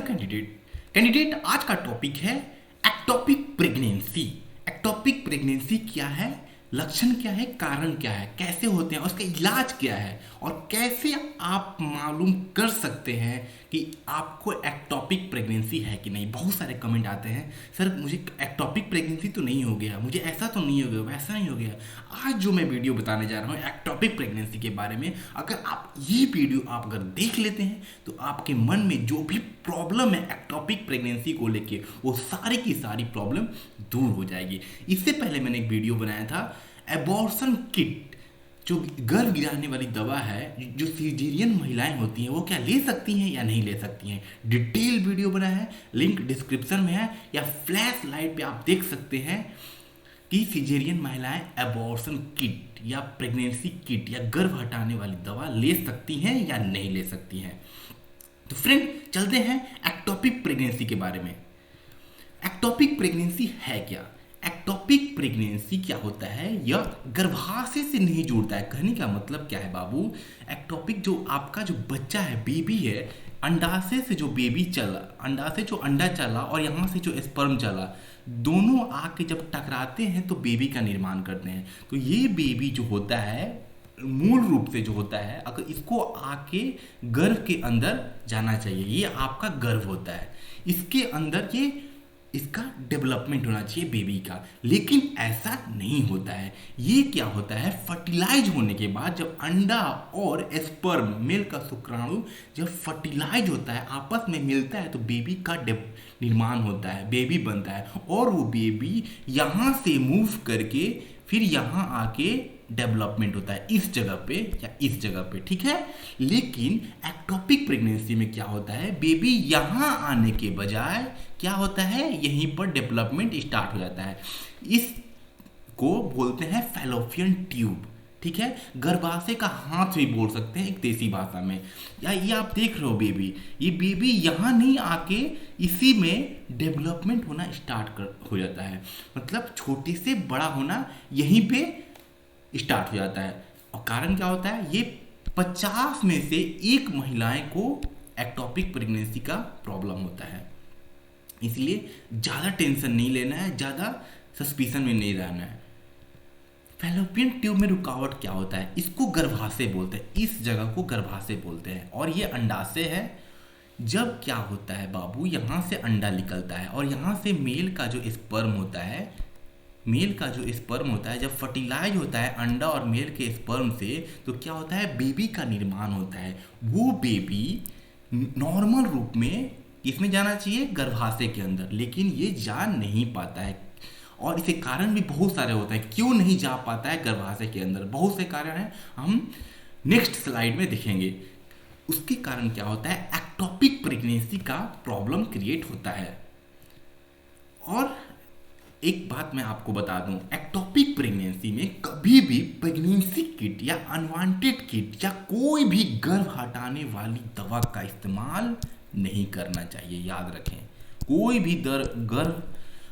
Candidate आज का topic है एक्टोपिक प्रेगनेंसी। एक्टोपिक प्रेगनेंसी क्या है, लक्षण क्या है, कारण क्या है, कैसे होते हैं, उसका इलाज क्या है और कैसे आप मालूम कर सकते हैं कि आपको एक्टोपिक प्रेगनेंसी है कि नहीं। बहुत सारे कमेंट आते हैं, सर मुझे एक्टोपिक प्रेगनेंसी तो नहीं हो गया, मुझे ऐसा तो नहीं हो गया, वैसा नहीं हो गया। आज जो मैं वीडियो बताने जा रहा हूँ एक्टोपिक प्रेगनेंसी के बारे में, अगर आप ये वीडियो आप अगर देख लेते हैं तो आपके मन में जो भी प्रॉब्लम है एक्टोपिक प्रेगनेंसी को लेके वो सारी की सारी प्रॉब्लम दूर हो जाएगी। इससे पहले मैंने एक वीडियो बनाया था एबॉर्शन किट, जो गर्भ गिराने वाली दवा है, जो सीजेरियन महिलाएं होती हैं वो क्या ले सकती हैं या नहीं ले सकती हैं। डिटेल वीडियो बना है, लिंक डिस्क्रिप्शन में है या फ्लैश लाइट पे आप देख सकते हैं कि सीजेरियन महिलाएं एबॉर्शन किट या प्रेगनेंसी किट या गर्भ हटाने वाली दवा ले सकती हैं या नहीं ले सकती हैं। तो फ्रेंड चलते हैं एक्टोपिक प्रेगनेंसी के बारे में। एक्टोपिक प्रेगनेंसी है क्या? एक्टोपिक प्रेगनेंसी क्या होता है? यह गर्भाशय से नहीं जुड़ता है। कहने का मतलब क्या है बाबू, एक्टोपिक जो आपका जो बच्चा है, बेबी है, अंडाशय से जो बेबी चला, अंडाशय जो अंडा चला और यहाँ से जो स्पर्म चला, दोनों आके जब टकराते हैं तो बेबी का निर्माण करते हैं। तो ये बेबी जो होता है मूल रूप से जो होता है, अगर इसको आके गर्भ के अंदर जाना चाहिए, ये आपका गर्भ होता है, इसके अंदर ये इसका डेवलपमेंट होना चाहिए बेबी का, लेकिन ऐसा नहीं होता है। ये क्या होता है, फर्टिलाइज होने के बाद जब अंडा और स्पर्म, मेल का शुक्राणु जब फर्टिलाइज होता है, आपस में मिलता है, तो बेबी का निर्माण होता है, बेबी बनता है और वो बेबी यहाँ से मूव करके फिर यहाँ आके डेवलपमेंट होता है इस जगह पे या इस जगह पे, ठीक है। लेकिन एक्टोपिक प्रेगनेंसी में क्या होता है, बेबी यहाँ आने के बजाय क्या होता है, यहीं पर डेवलपमेंट स्टार्ट हो जाता है। इसको बोलते हैं फैलोपियन ट्यूब, ठीक है। गर्भाशय का हाथ भी बोल सकते हैं एक देसी भाषा में। या ये आप देख रहे हो बेबी, ये बेबी यहाँ नहीं आके इसी में डेवलपमेंट होना स्टार्ट हो जाता है, मतलब छोटे से बड़ा होना यहीं पे स्टार्ट हो जाता है। और कारण क्या होता है, ये 50 में से एक महिलाएं को एक्टोपिक प्रेगनेंसी का प्रॉब्लम होता है। इसलिए ज़्यादा टेंशन नहीं लेना है, ज़्यादा सस्पिशन में नहीं रहना है। फैलोपियन ट्यूब में रुकावट क्या होता है, इसको गर्भाशय बोलते हैं, इस जगह को गर्भाशय बोलते हैं। और ये अंडाशय है। जब क्या होता है बाबू, यहाँ से अंडा निकलता है और यहाँ से मेल का जो स्पर्म होता है, मेल का जो स्पर्म होता है, जब फर्टिलाइज होता है अंडा और मेल के स्पर्म से, तो क्या होता है, बेबी का निर्माण होता है। वो बेबी नॉर्मल रूप में इसमें जाना चाहिए गर्भाशय के अंदर, लेकिन ये जा नहीं पाता है। और इसके कारण भी बहुत सारे होते हैं, क्यों नहीं जा पाता है गर्भाशय के अंदर, बहुत से कारण हैं, हम नेक्स्ट स्लाइड में देखेंगे। उसके कारण क्या होता है, एक्टोपिक प्रेगनेंसी का प्रॉब्लम क्रिएट होता है। और एक बात मैं आपको बता दूं, एक्टोपिक प्रेगनेंसी में कभी भी प्रेगनेंसी किट या अनवांटेड किट या कोई भी गर्भ हटाने वाली दवा का इस्तेमाल नहीं करना चाहिए। याद रखें, कोई भी गर्भ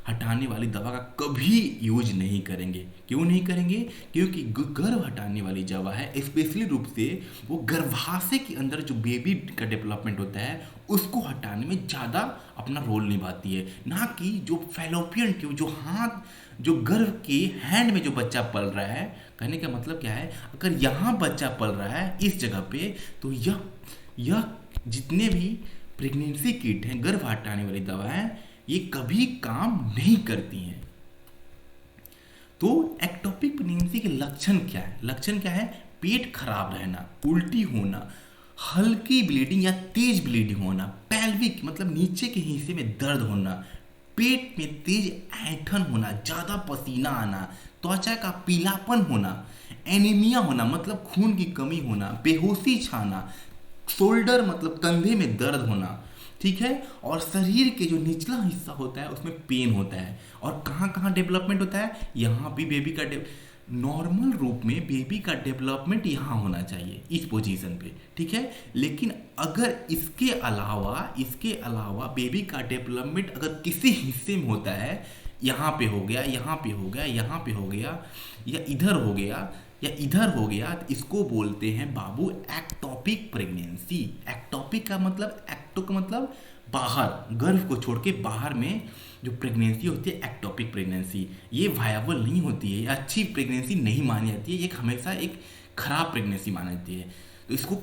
हटाने वाली दवा का कभी यूज नहीं करेंगे। क्यों नहीं करेंगे? क्योंकि गर्भ हटाने वाली दवा है, स्पेशली रूप से वो गर्भाशय के अंदर जो बेबी का डेवलपमेंट होता है उसको हटाने में ज़्यादा अपना रोल निभाती है, ना कि जो फैलोपियन ट्यूब, जो हाथ, जो गर्भ के हैंड में जो बच्चा पल रहा है। कहने का मतलब क्या है, अगर यहाँ बच्चा पल रहा है इस जगह पे, तो यह जितने भी प्रेगनेंसी किट हैं, गर्भ हटाने वाली दवाएं, ये कभी काम नहीं करती हैं। तो एक्टोपिक प्रेगनेंसी के लक्षण क्या है? लक्षण क्या है, पेट खराब रहना, उल्टी होना, हल्की ब्लीडिंग या तेज ब्लीडिंग होना, पेल्विक मतलब नीचे के हिस्से में दर्द होना, पेट में तेज ऐंठन होना, ज़्यादा पसीना आना, त्वचा का पीलापन होना, एनीमिया होना मतलब खून की कमी होना, बेहोशी छाना, शोल्डर मतलब कंधे में दर्द होना, ठीक है। और शरीर के जो निचला हिस्सा होता है उसमें पेन होता है। और कहाँ कहाँ डेवलपमेंट होता है, यहाँ भी बेबी का नॉर्मल रूप में बेबी का डेवलपमेंट यहाँ होना चाहिए इस पोजीशन पे, ठीक है। लेकिन अगर इसके अलावा बेबी का डेवलपमेंट अगर किसी हिस्से में होता है, यहाँ पे हो गया, यहाँ पे हो गया, यहाँ पे हो गया, या इधर हो गया या इधर हो गया, तो इसको बोलते हैं बाबू एक्टोपिक प्रेगनेंसी। एक्टोपिक का मतलब, एक्टो का मतलब बाहर, गर्भ को छोड़ के बाहर में जो प्रेगनेंसी होती है एक्टोपिक प्रेगनेंसी, ये वायबल नहीं होती है, ये अच्छी प्रेगनेंसी नहीं मानी जाती है, ये हमेशा एक खराब प्रेगनेंसी मानी जाती है। तो इसको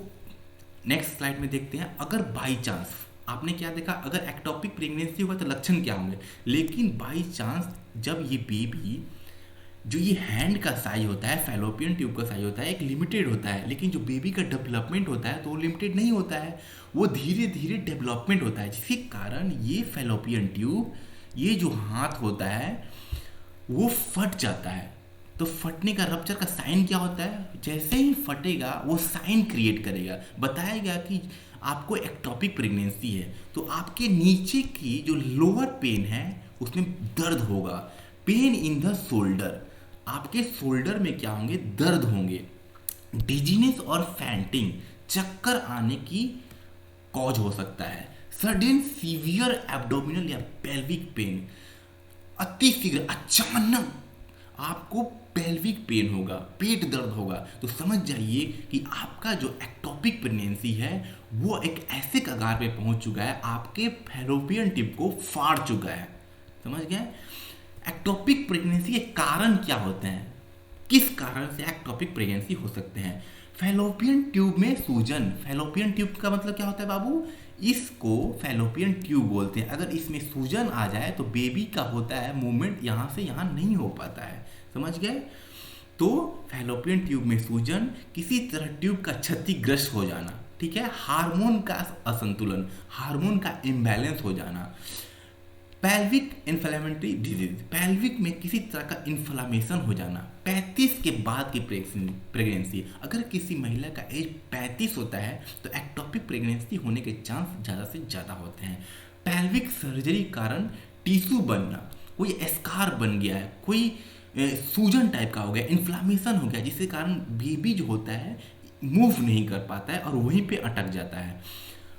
नेक्स्ट स्लाइड में देखते हैं। अगर बाई चांस आपने क्या देखा, अगर एक्टोपिक प्रेगनेंसी होगा तो लक्षण क्या होंगे, लेकिन बाई चांस जब ये बेबी, जो ये हैंड का साइज होता है, फैलोपियन ट्यूब का साइज होता है, एक लिमिटेड होता है, लेकिन जो बेबी का डेवलपमेंट होता है तो वो लिमिटेड नहीं होता है, वो धीरे धीरे डेवलपमेंट होता है, जिसके कारण ये फैलोपियन ट्यूब, ये जो हाथ होता है वो फट जाता है। तो फटने का, रप्चर का साइन क्या होता है, जैसे ही फटेगा वो साइन क्रिएट करेगा, बताएगा कि आपको एक्टोपिक प्रेगनेंसी है। तो आपके नीचे की जो लोअर पेन है उसमें दर्द होगा, पेन इन द शोल्डर, आपके शोल्डर में क्या होंगे, दर्द होंगे, डिजीनेस और फैंटिंग, चक्कर आने की कॉज हो सकता है, सडन सीवियर एब्डोमिनल या पेल्विक पेन, अति शीघ्र अचानक आपको पेल्विक पेन होगा, पेट दर्द होगा। तो समझ जाइए कि आपका जो एक्टोपिक प्रेगनेंसी है वो एक ऐसे कगार पे पहुंच चुका है, आपके फैलोपियन टिप को फाड़ चुका है। समझ गए। एक्टोपिक प्रेगनेंसी के कारण क्या होते हैं, किस कारण से एक्टोपिक प्रेगनेंसी हो सकते हैं। फैलोपियन ट्यूब में सूजन, फैलोपियन ट्यूब का मतलब क्या होता है बाबू, इसको फैलोपियन ट्यूब बोलते हैं। अगर इसमें सूजन आ जाए तो बेबी का होता है मूवमेंट यहाँ से यहाँ नहीं हो पाता है, समझ गए। तो फैलोपियन ट्यूब में सूजन, किसी तरह ट्यूब का क्षतिग्रस्त हो जाना, ठीक है, हार्मोन का असंतुलन, हार्मोन का इम्बैलेंस हो जाना, पेल्विक इन्फ्लेमेटरी डिजीज, पेल्विक में किसी तरह का इन्फ्लामेशन हो जाना, 35 के बाद की प्रेगनेंसी, अगर किसी महिला का एज 35 होता है तो एक्टोपिक प्रेगनेंसी होने के चांस ज़्यादा से ज़्यादा होते हैं। पेल्विक सर्जरी कारण टिश्यू बनना, कोई एस्कार बन गया है, कोई सूजन टाइप का हो गया, इन्फ्लामेशन हो गया, जिसके कारण बेबी जो होता है मूव नहीं कर पाता है और वहीं पे अटक जाता है।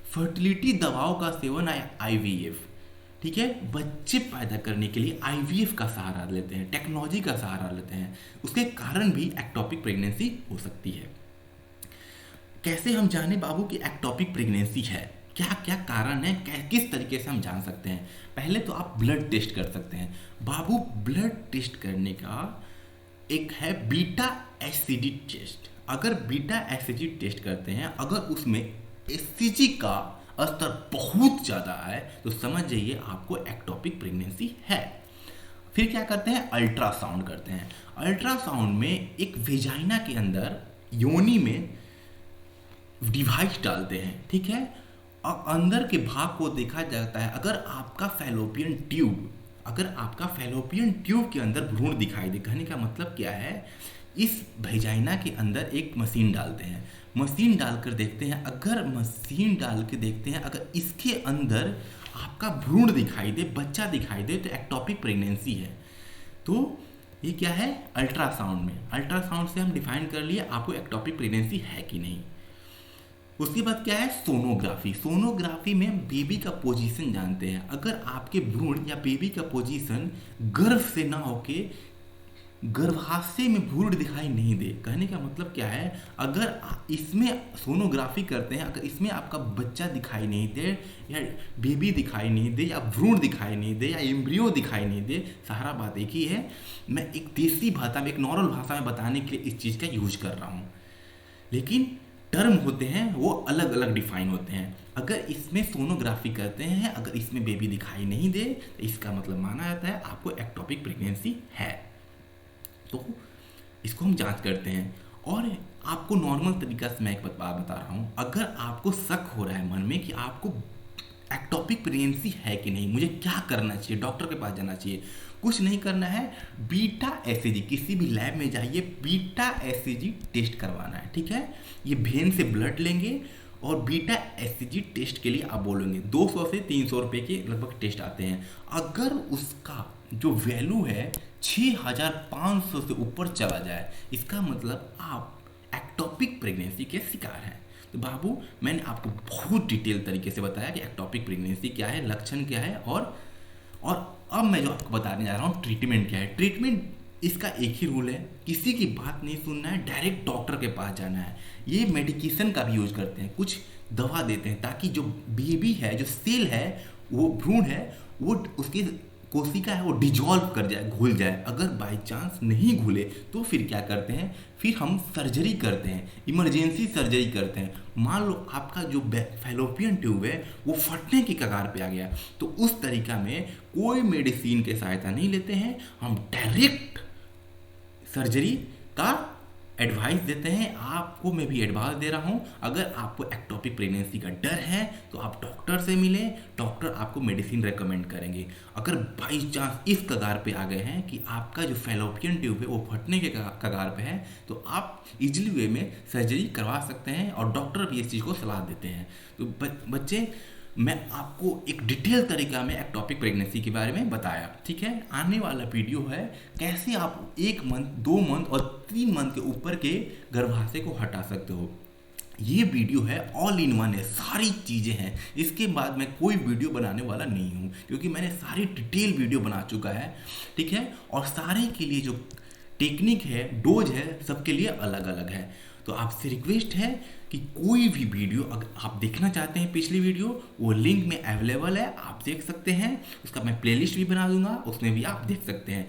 फर्टिलिटी दवाओं का सेवन, आईवीएफ, ठीक है, बच्चे पैदा करने के लिए आईवीएफ का सहारा लेते हैं, टेक्नोलॉजी का सहारा लेते हैं, उसके कारण भी एक्टोपिक प्रेगनेंसी हो सकती है। कैसे हम जाने बाबू कि एक्टोपिक प्रेगनेंसी है, क्या क्या कारण है, किस तरीके से हम जान सकते हैं। पहले तो आप ब्लड टेस्ट कर सकते हैं बाबू। ब्लड टेस्ट करने का एक है बीटा एसिडी टेस्ट। अगर बीटा एसिडी टेस्ट करते हैं, अगर उसमें एससीजी का स्तर बहुत ज़्यादा है तो समझ जाइए आपको एक्टोपिक प्रेगनेंसी है। फिर क्या करते हैं, अल्ट्रासाउंड करते हैं। अल्ट्रासाउंड में एक वेजाइना के अंदर योनि में डिवाइस डालते हैं, ठीक है, और अंदर के भाग को देखा जाता है। अगर आपका फैलोपियन ट्यूब के अंदर भ्रूण दिखाई दे, कहने का मतलब क्या है, इस वेजाइना के अंदर एक मशीन डालते हैं, मशीन डालकर देखते हैं, अगर इसके अंदर आपका भ्रूण दिखाई दे, बच्चा दिखाई दे, तो एक्टोपिक प्रेगनेंसी है। तो ये क्या है, अल्ट्रासाउंड में, अल्ट्रासाउंड से हम डिफाइन कर लिए आपको एक्टोपिक प्रेगनेंसी है कि नहीं। उसके बाद क्या है, सोनोग्राफी। सोनोग्राफी में बेबी का पोजीशन जानते हैं। अगर आपके भ्रूण या बेबी का पोजीशन गर्भ से ना होके गर्भाशय में भ्रूण दिखाई नहीं दे, कहने का मतलब क्या है, अगर इसमें सोनोग्राफी करते हैं, अगर इसमें आपका बच्चा दिखाई नहीं दे या बेबी दिखाई नहीं दे या भ्रूण दिखाई नहीं दे या एम्ब्रियो दिखाई नहीं दे, सारा बात एक ही है। मैं एक देसी भाषा में, एक नॉर्मल भाषा में बताने के लिए इस चीज़ का यूज कर रहा हूँ, लेकिन टर्म होते हैं वो अलग अलग डिफाइन होते हैं। अगर इसमें सोनोग्राफी करते हैं, अगर इसमें बेबी दिखाई नहीं दे, तो इसका मतलब माना जाता है आपको एक्टोपिक प्रेगनेंसी है। तो इसको हम जांच करते हैं। और आपको नॉर्मल तरीका से मैं एक बात बता रहा हूँ, अगर आपको शक हो रहा है मन में कि आपको एक्टोपिक प्रेगनेंसी है कि नहीं, मुझे क्या करना चाहिए, डॉक्टर के पास जाना चाहिए, कुछ नहीं करना है, बीटा एसएजी, किसी भी लैब में जाइए, बीटा एसएजी टेस्ट करवाना है, ठीक है। ये वेन से ब्लड लेंगे और बीटा एसएजी टेस्ट के लिए आप बोलेंगे 200 से 300 रुपये के लगभग टेस्ट आते हैं। अगर उसका जो वैल्यू है 6500 से ऊपर चला जाए, इसका मतलब आप एक्टोपिक प्रेगनेंसी के शिकार हैं। तो बाबू, मैंने आपको बहुत डिटेल तरीके से बताया कि एक्टोपिक प्रेगनेंसी क्या है, लक्षण क्या है, और अब मैं जो आपको बताने जा रहा हूँ ट्रीटमेंट क्या है। ट्रीटमेंट इसका एक ही रूल है, किसी की बात नहीं सुनना है, डायरेक्ट डॉक्टर के पास जाना है। ये मेडिकेशन का भी यूज करते हैं, कुछ दवा देते हैं ताकि जो बेबी है, जो सेल है, वो भ्रूण है, वो उसकी कोशिका है वो डिजॉल्व कर जाए, घुल जाए। अगर बाई चांस नहीं घुले तो फिर क्या करते हैं, फिर हम सर्जरी करते हैं, इमरजेंसी सर्जरी करते हैं। मान लो आपका जो फैलोपियन ट्यूब है वो फटने की कगार पे आ गया, तो उस तरीका में कोई मेडिसिन की सहायता नहीं लेते हैं, हम डायरेक्ट सर्जरी का एडवाइस देते हैं। आपको मैं भी एडवाइस दे रहा हूँ, अगर आपको एक्टोपिक प्रेगनेंसी का डर है तो आप डॉक्टर से मिलें, डॉक्टर आपको मेडिसिन रेकमेंड करेंगे। अगर बाई चांस इस कगार पे आ गए हैं कि आपका जो फैलोपियन ट्यूब है वो फटने के कगार पे है, तो आप इजीली वे में सर्जरी करवा सकते हैं और डॉक्टर भी इस चीज़ को सलाह देते हैं। तो बच्चे, मैं आपको एक डिटेल तरीका में एक्टोपिक प्रेगनेंसी के बारे में बताया, ठीक है। आने वाला वीडियो है कैसे आप 1 मंथ, 2 मंथ और 3 मंथ के ऊपर के गर्भाशय को हटा सकते हो। ये वीडियो है ऑल इन वन है, सारी चीज़ें हैं। इसके बाद मैं कोई वीडियो बनाने वाला नहीं हूँ क्योंकि मैंने सारी डिटेल वीडियो बना चुका है, ठीक है। और सारे के लिए जो टेक्निक है, डोज है, सबके लिए अलग अलग है। तो आपसे रिक्वेस्ट है कि कोई भी वीडियो अगर आप देखना चाहते हैं, पिछली वीडियो वो लिंक में अवेलेबल है, आप देख सकते हैं। उसका मैं प्लेलिस्ट भी बना दूंगा, उसमें भी आप देख सकते हैं।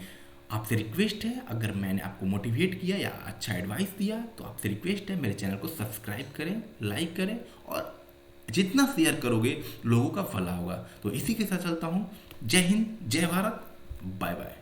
आपसे रिक्वेस्ट है, अगर मैंने आपको मोटिवेट किया या अच्छा एडवाइस दिया तो आपसे रिक्वेस्ट है मेरे चैनल को सब्सक्राइब करें, लाइक करें, और जितना शेयर करोगे लोगों का भला होगा। तो इसी के साथ चलता हूँ। जय हिंद, जय भारत, बाय बाय।